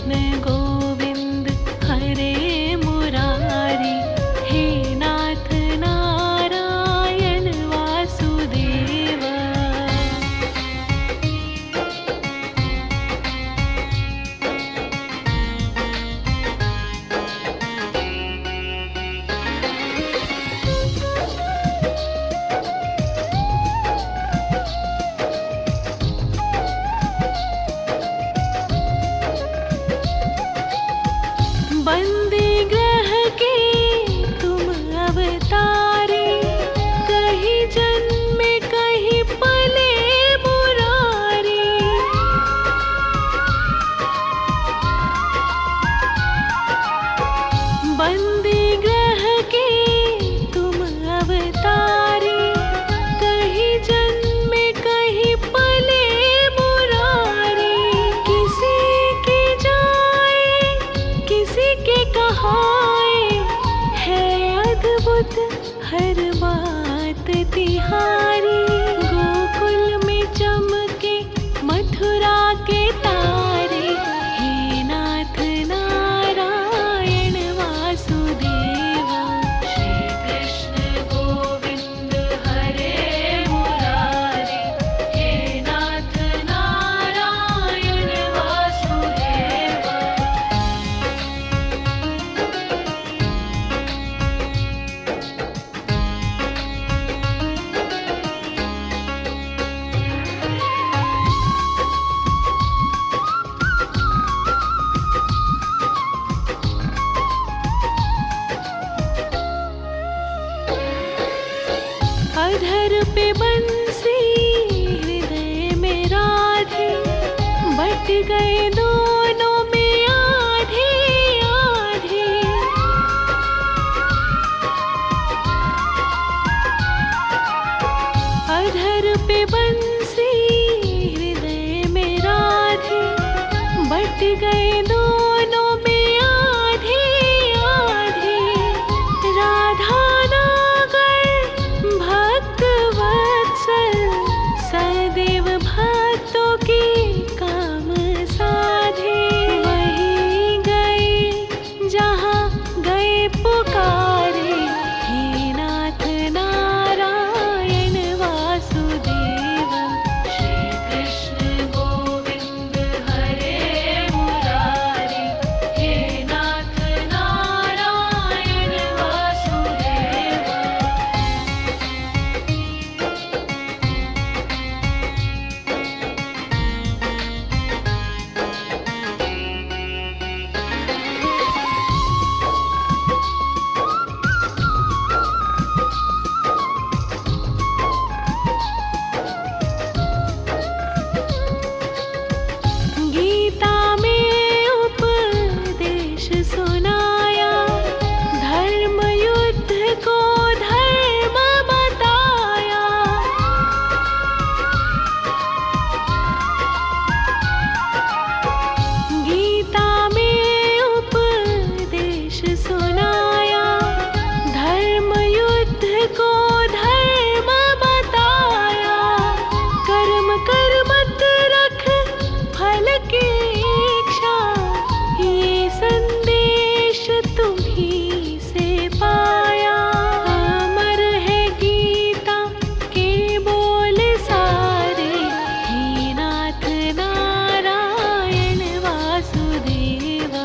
कृष्ण गोविंद हरे मुरारी, हे नाथ नारायण वासुदेव। बंदी ग्रह के तुम अवतारे, कहीं जन्म कहीं पले मुरारी। बंदी ग्रह के तुम अवतारे, कहीं जन्म कहीं पले मुरारी। किसी के जाए किसी के कहाए, है अद्भुत हर बात तिहारी। गोकुल में चमके मथुरा के तारे, हे नाथ नारायण वासुदेवा। श्री कृष्ण गोविंद हरे मुरारी, हे नाथ नारायण वासुदेवा। अधर पे बंसी हृदय में राधे, बट गए दोनों में आधे आधे। अधर पे बंसी हृदय में राधे, बट गए दोनों में आधे आधे। राधा नागर भक्त वत्सल, सदैव भक्तों के काम साधे। वहीं गए जहाँ गए पुकारे, हे नाथ नारायण वासुदेवा। श्री कृष्ण गोविंद हरे मुरारी, हे नाथ नारायण वासुदेवा। गीता में उपदेश सुनाया, धर्म युद्ध को धर्म बताया। गीता में उपदेश सुनाया, धर्म युद्ध को धर्म बताया। कर्म कर मत रख फल की इच्छा, ये संदेश तुम्हीं से पाया। अमर है गीता के बोल सारे, हे नाथ नारायण वासुदेवा।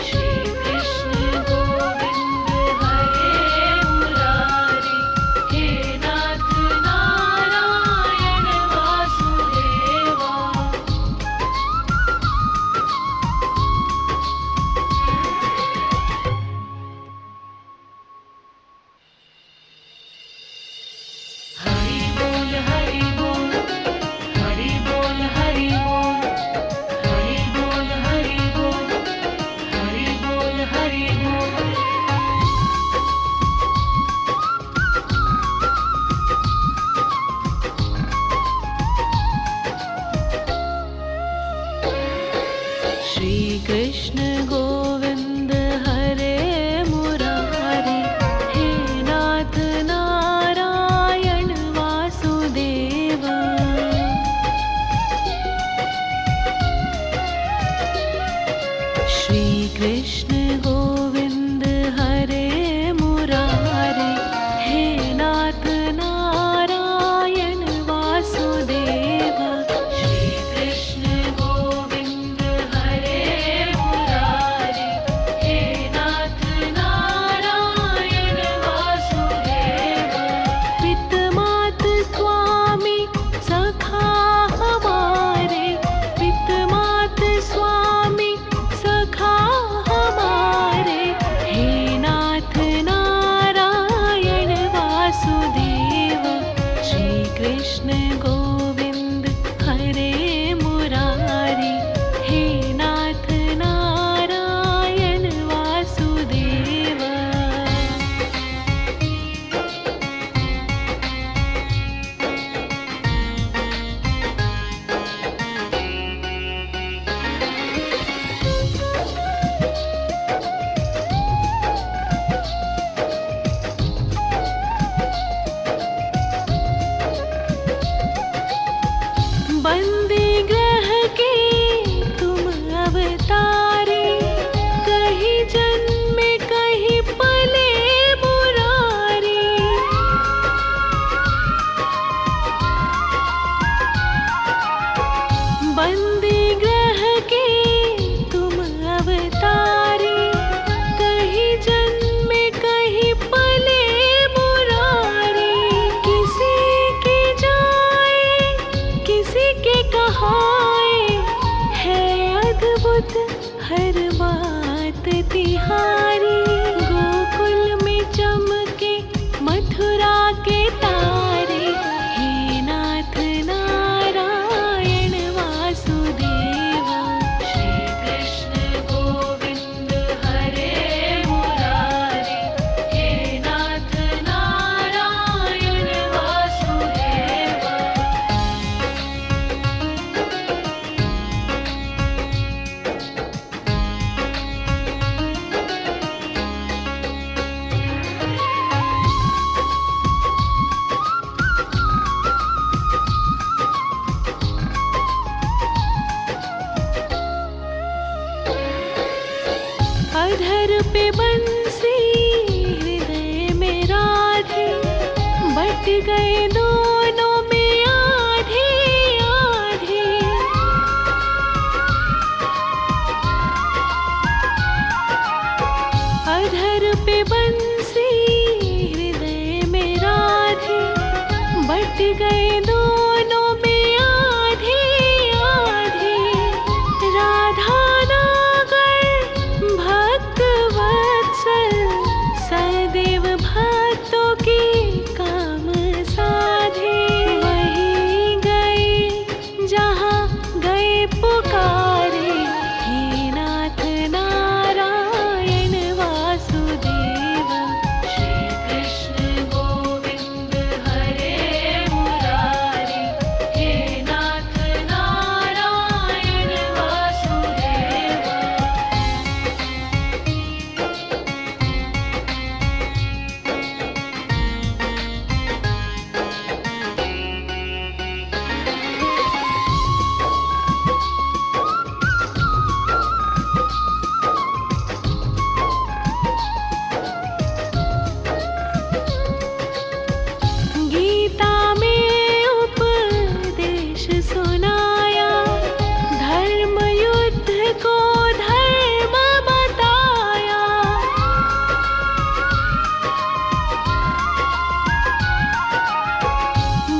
श्री कृष्ण गोविंद हरे मुरारी, हे नाथ नारायण वासुदेवा। हरि बोल हरि बोल, हरि बोल हरि बोल, हरि बोल हरि बोल, हरि बोल हरि बोल। श्री कृष्ण गोविंद हरे मुरारी, हे नाथ नारायण वासुदेवा। आए, है अद्भुत हर बात तिहारी। गोकुल में चमके मथुरा के तारे, हे नाथ नारायण वासुदेवा। श्री कृष्ण गोविंद हरे मुरारी, हे नाथ नारायण वासुदेवा। अधर पे बंसी हृदय में राधे, बट गए दोनों में आधे आधे। अधर पे बंसी हृदय में राधे, बट गए दोनों में आधे आधे। राधा नागर भक्त वत्सल, सदैव भक्तों के काम साधे। वही गए जहाँ गए पुकारे, हे नाथ नारायण वासुदेवा। श्री कृष्ण गोविंद हरे मुरारी, हे नाथ नारायण वासुदेवा। गीता में उपदेश सुनाया, धर्म युद्ध को धर्म बताया।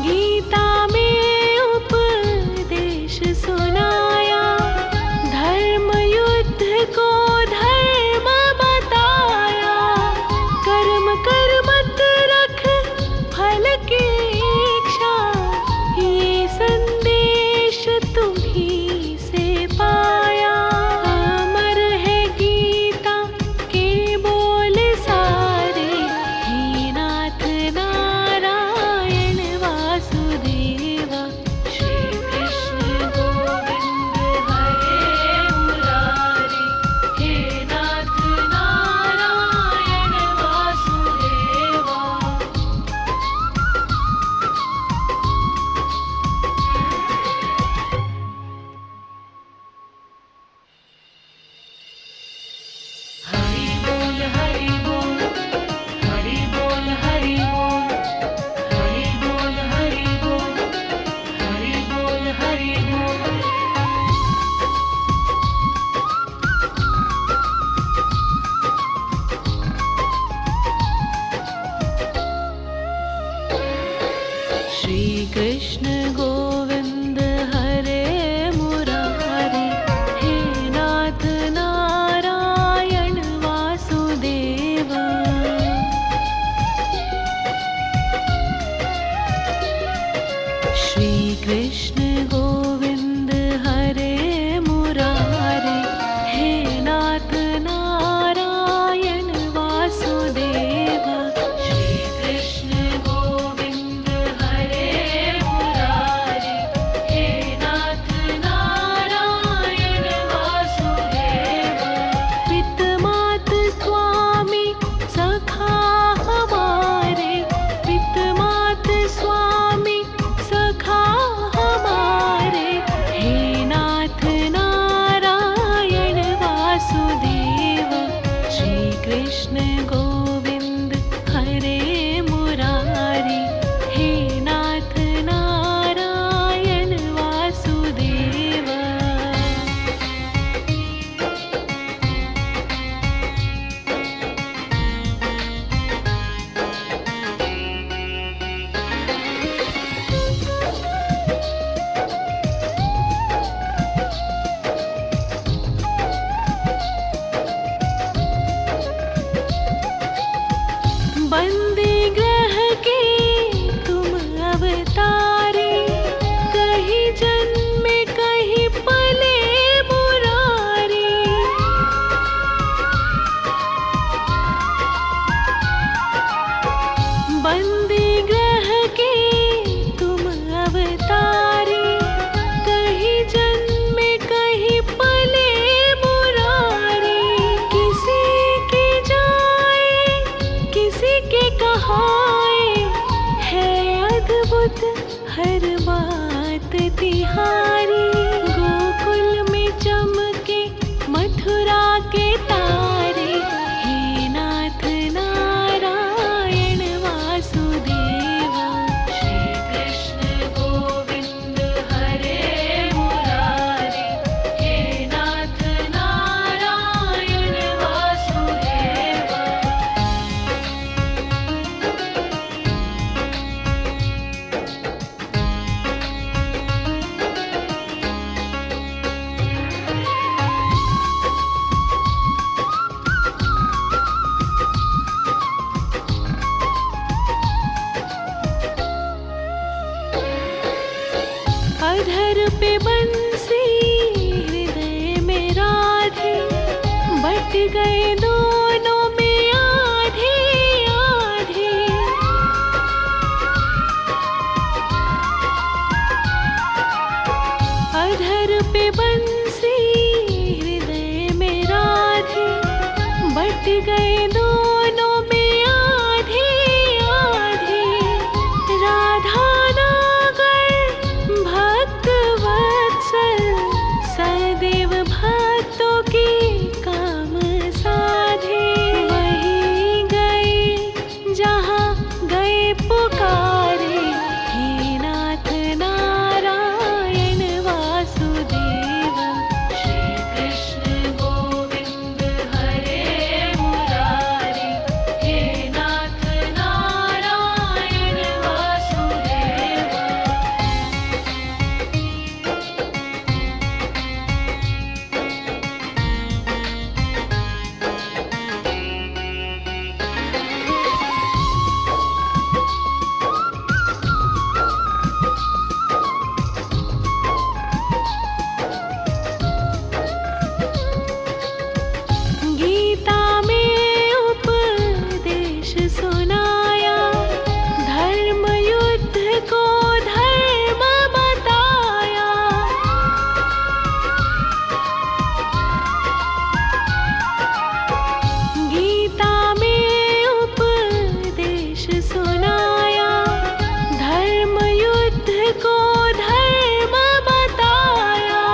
गीता में उपदेश सुनाया, धर्म युद्ध को धर्म बताया। कर्म कर मत रख फल की इच्छा, ये संदेश तुम्हीं से पाया। अमर है गीता के बोल सारे, हे नाथ नारायण वासुदेवा। श्री कृष्ण गोविंद हरे मुरारी, हे नाथ नारायण वासुदेवा। हरि बोल हरि बोल, हरि बोल हरि बोल, हरि बोल हरि बोल, हरि बोल हरि बोल। श्री कृष्ण गोविंद हरे मुरारी, हे नाथ नारायण वासुदेवा। श्री कृष्ण गोविंद पे बंसी हृदय में राधे, बट गए दोनों में आधे आधे। राधा नागर भक्त वत्सल, सदैव भक्तों के काम साधे। वहीं गए जहाँ गए पुकारे, हे नाथ नारायण वासुदेव। श्री कृष्ण गोविंद हरे मुरारी, हे नाथ नारायण वासुदेव। गीता में उपदेश सुनाया, धर्म युद्ध को धर्म बताया। गीता में उपदेश सुनाया, धर्म युद्ध को धर्म बताया।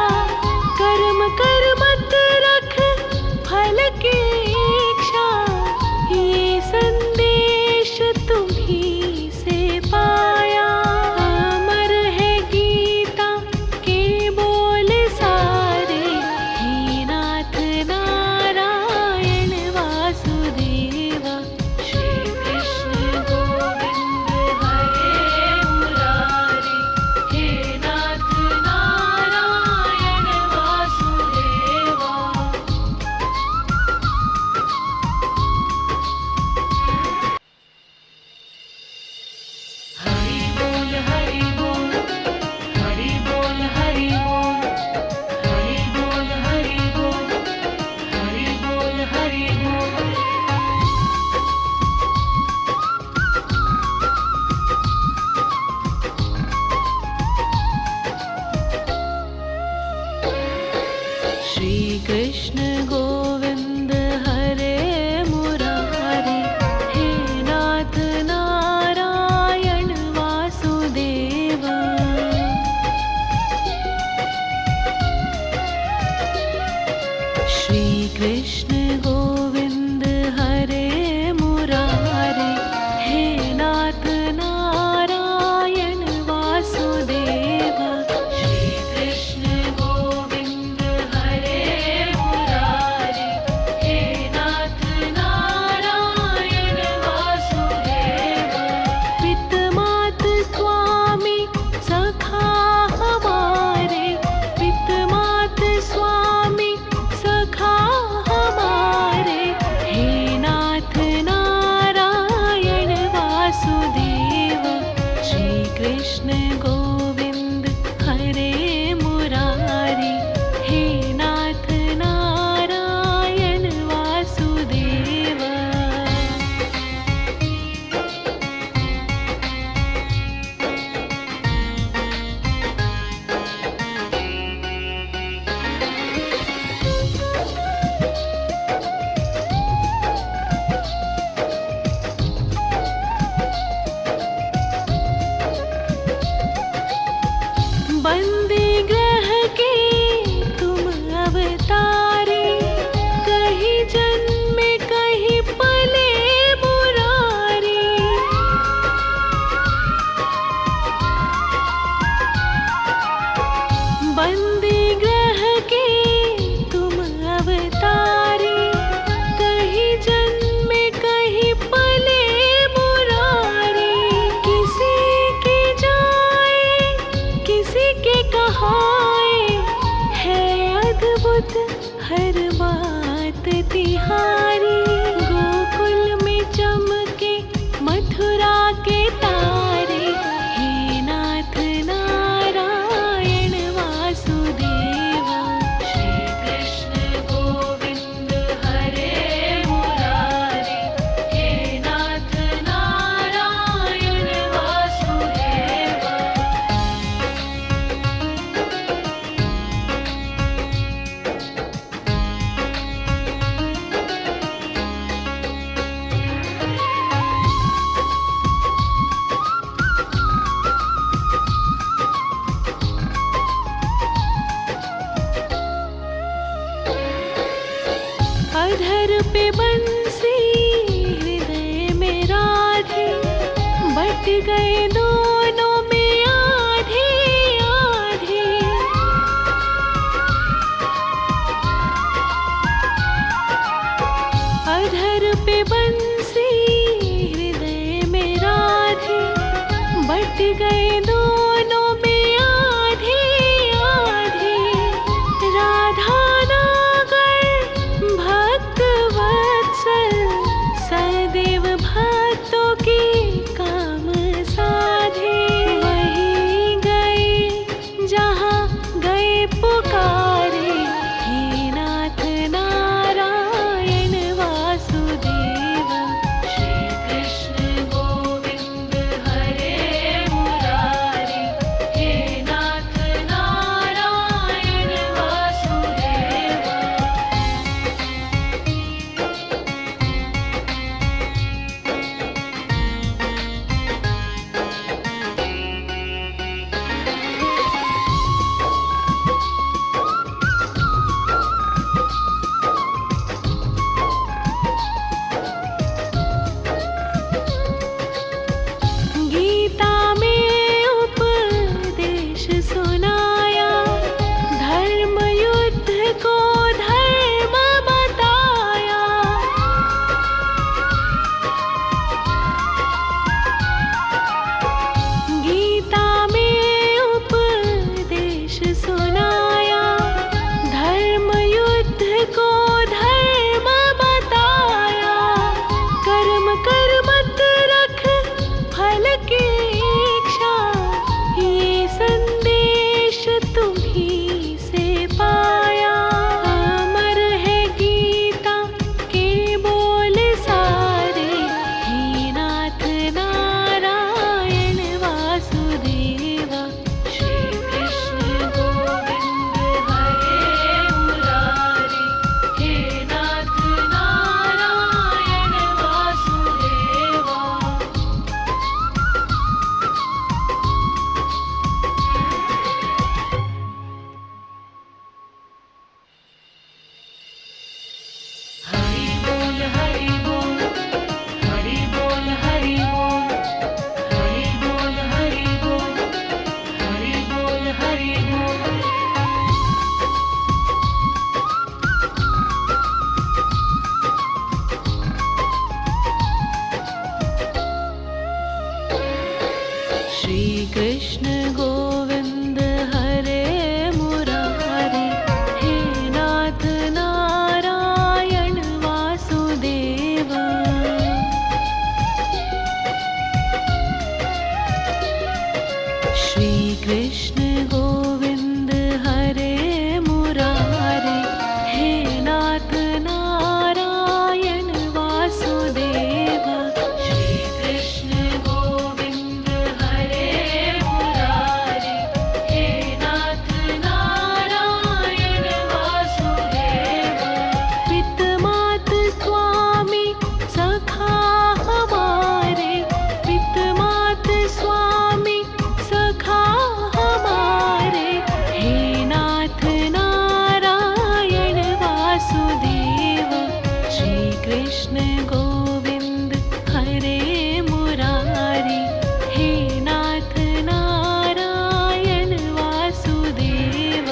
कर्म कर मत रख फल की इच्छा, ये संदेश तुम्हीं से पाया। अमर है गीता के बोल सारे, हे नाथ नारायण वासुदेव। श्री कृष्ण गोविंद हरे मुरारी, हे नाथ नारायण वासुदेव। हरि बोल हरि बोल, हरि बोल हरि बोल, हरि बोल हरि बोल, हरि बोल हरि बोल। श्री कृष्ण गोविंद हरे मुरारी, हे नाथ नारायण वासुदेव। श्री कृष्ण गोविंद हरे मुरारी, हे नाथ नारायण वासुदेव। श्री कृष्ण गोविंद हरे मुरारी, हे नाथ नारायण वासुदेव। पित मात स्वामी सखा हमारे, पित मात स्वामी सखा हमारे। अधर पे बंसी हृदय में राधे, बट गए दोनों में आधे आधे। अधर पे बंसी हृदय में राधे, बट गए दोनों में आधे आधे। राधा नागर भक्त वत्सल, सदैव भक्तों के काम साधे। वहीं गए जहाँ गए पुकारे, हे नाथ नारायण वासुदेव। श्री कृष्ण गोविंद हरे मुरारी, हे नाथ नारायण वासुदेव। गीता में उपदेश सुनाया, धर्म युद्ध को धर्म बताया। गीता में उपदेश सुनाया, धर्म युद्ध को धर्म बताया। कर्म कर मत रख फल की इच्छा, ये संदेश तुम्हीं से पाया। अमर है गीता के बोल सारे, हे नाथ नारायण वासुदेव। श्री कृष्ण गोविंद हरे मुरारी, हे नाथ नारायण वासुदेव। हरि बोल हरि बोल, हरि बोल हरि बोल, हरि बोल हरि बोल, हरि बोल हरि बोल। श्री कृष्ण गोविंद हरे मुरारी, हे नाथ नारायण वासुदेव। श्री कृष्ण गोविंद हरे मुरारी, हे नाथ नारायण वासुदेव। श्री कृष्ण गोविंद हरे मुरारी, हे नाथ नारायण वासुदेव। पित मात स्वामी सखा हमारे, पित मात स्वामी सखा हमारे, हे नाथ नारायण वासुदेव। श्री कृष्ण गोविंद हरे मुरारी, हे नाथ नारायण वासुदेव।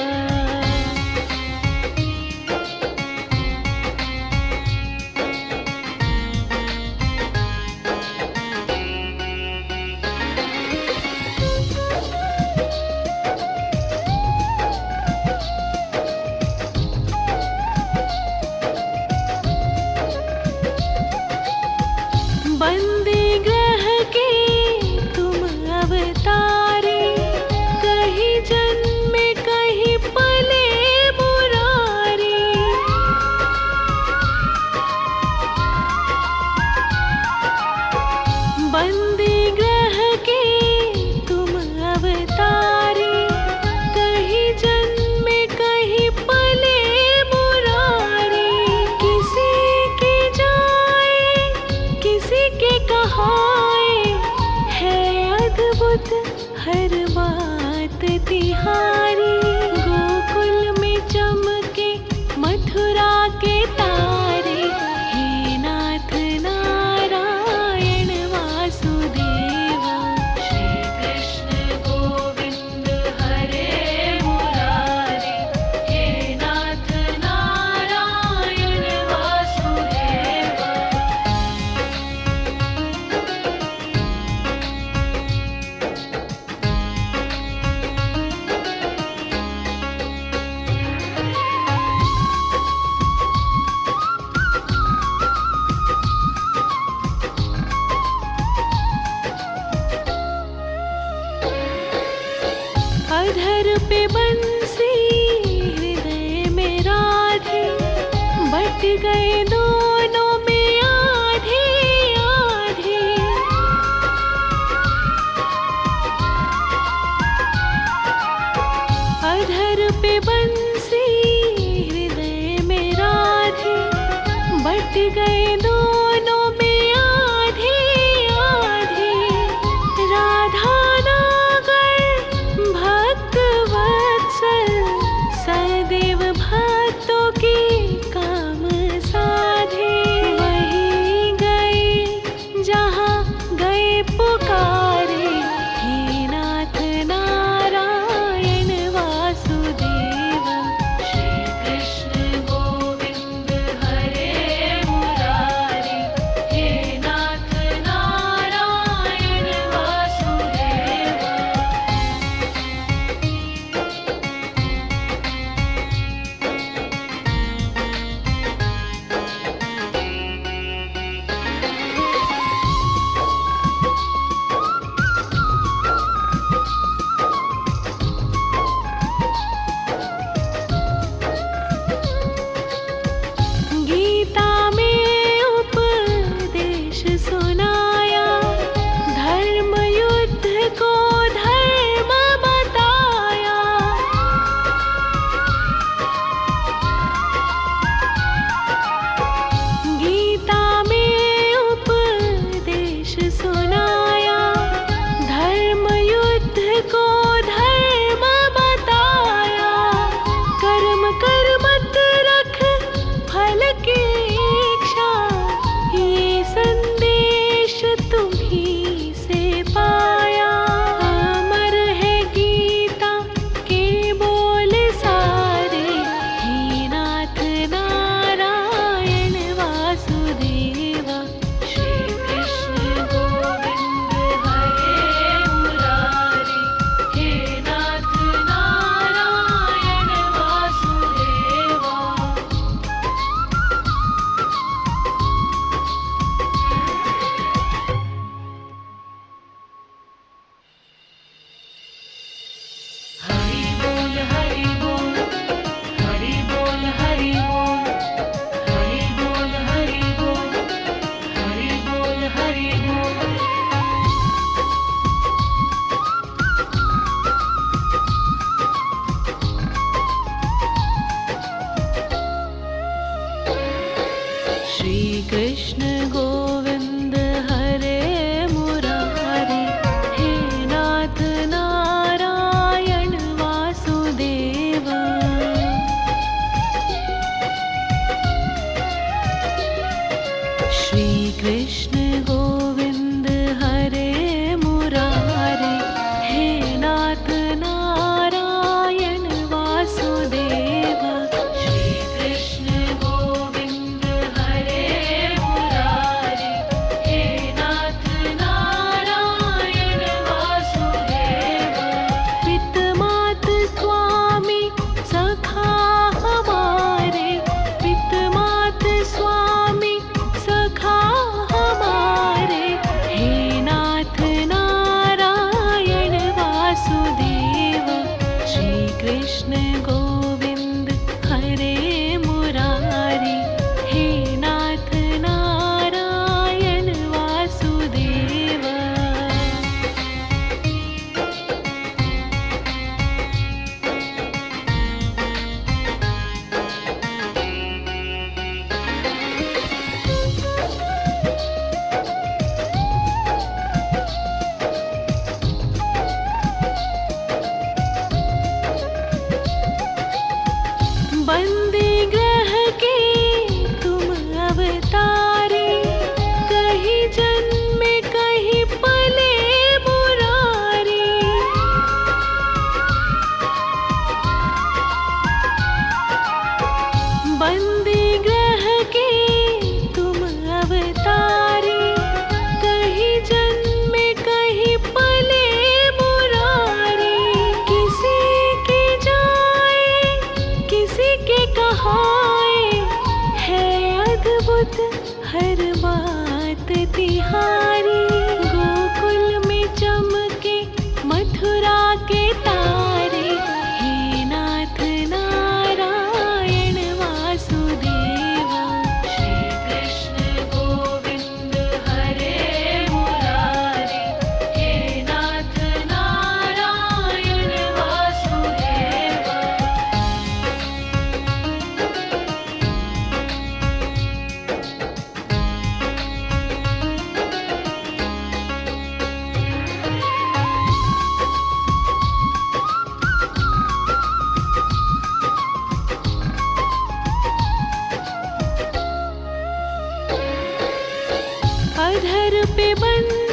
गए दोनों में आधे आधे। अधर पे बंसी हृदय में राधे, बट गए दोनों में आधे आधे। राधा नागर भक्त वत्सल, सदैव भक्तों के काम साधे। वही गए जहाँ गए पुकारे, हे नाथ नारायण वासुदेव। श्री कृष्ण गोविंद हरे मुरारी, हे नाथ नारायण वासुदेव। गीता में उपदेश सुनाया, धर्म युद्ध को धर्म बताया। गीता में उपदेश सुनाया, धर्म युद्ध को धर्म बताया। कर्म कर मत रख फल की इच्छा, ये संदेश तुम्हीं से पाया। अमर है गीता के बोल सारे, हे नाथ नारायण वासुदेव। श्री कृष्ण गोविंद हरे मुरारी, हे नाथ नारायण वासुदेव। हरि बोल हरि बोल, हरि बोल हरि बोल, हरि बोल हरि बोल, हरि बोल हरि बोल। श्री कृष्ण गोविंद हरे मुरारी, हे नाथ नारायण वासुदेव। श्री कृष्ण गोविंद हरे मुरारी, हे नाथ नारायण वासुदेव। श्री कृष्ण गोविंद हरे मुरारी, पे बंद